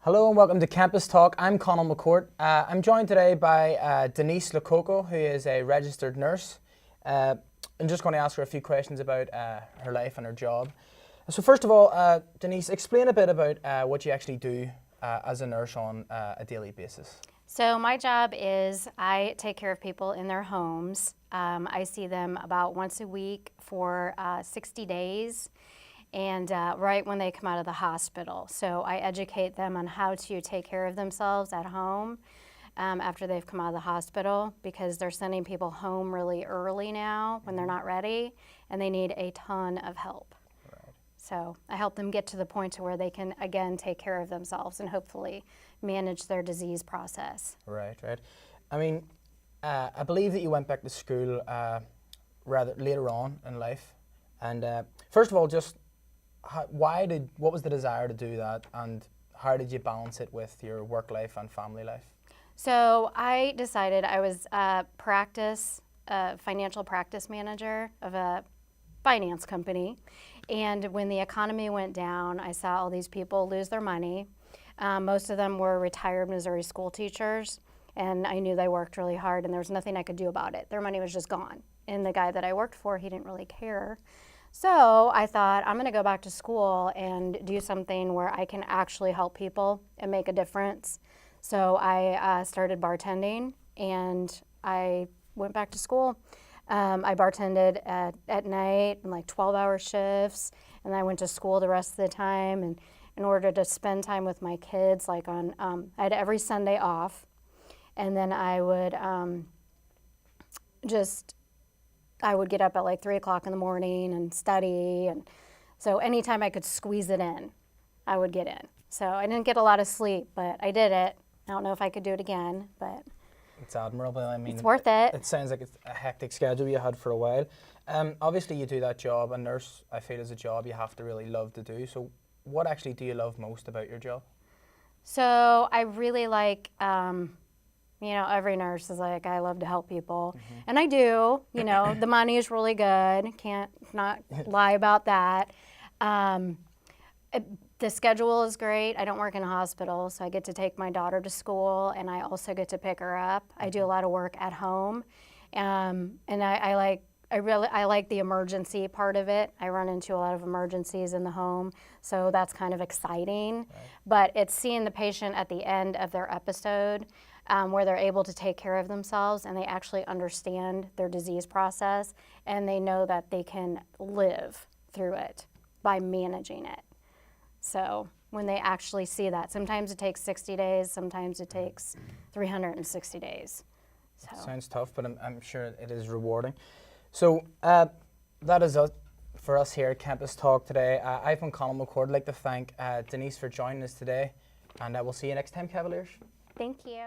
Hello and welcome to Campus Talk. I'm Conall McCourt. I'm joined today by Denise Lococo, who is a registered nurse. I'm just going to ask her a few questions about her life and her job. So first of all, Denise, explain a bit about what you actually do as a nurse on a daily basis. So my job is I take care of people in their homes. I see them about once a week for 60 days. And right when they come out of the hospital. So I educate them on how to take care of themselves at home after they've come out of the hospital, because they're sending people home really early now when they're not ready, and they need a ton of help. Right. So I help them get to the point to where they can, again, take care of themselves and hopefully manage their disease process. Right, right. I mean, I believe that you went back to school rather later on in life. And first of all, just what was the desire to do that, and how did you balance it with your work life and family life? So I decided I was a financial practice manager of a finance company, and when the economy went down, I saw all these people lose their money. Most of them were retired Missouri school teachers, and I knew they worked really hard, and there was nothing I could do about it. Their money was just gone, and the guy that I worked for, he didn't really care. So I thought, I'm going to go back to school and do something where I can actually help people and make a difference. So I started bartending, and I went back to school. I bartended at night in like 12-hour shifts, and I went to school the rest of the time. And in order to spend time with my kids, like I had every Sunday off, and then I would I would get up at like 3 o'clock in the morning and study, and so anytime I could squeeze it in, I would get in. So I didn't get a lot of sleep, but I did it. I don't know if I could do it again, but it's admirable. I mean, it's worth it. It sounds like it's a hectic schedule you had for a while. Obviously, you do that job. A nurse, I feel, is a job you have to really love to do. So what actually do you love most about your job? So I really like, every nurse is like, I love to help people. Mm-hmm. And I do. The money is really good. Can't not lie about that. The schedule is great. I don't work in a hospital, so I get to take my daughter to school, and I also get to pick her up. I do a lot of work at home, and I like the emergency part of it. I run into a lot of emergencies in the home, so that's kind of exciting. Right. But it's seeing the patient at the end of their episode, where they're able to take care of themselves and they actually understand their disease process, and they know that they can live through it by managing it. So when they actually see that, sometimes it takes 60 days, sometimes it takes 360 days. So. Sounds tough, but I'm sure it is rewarding. So that is it for us here at Campus Talk today. I've been Conall McCourt. I'd like to thank Denise for joining us today, and we'll see you next time, Cavaliers. Thank you.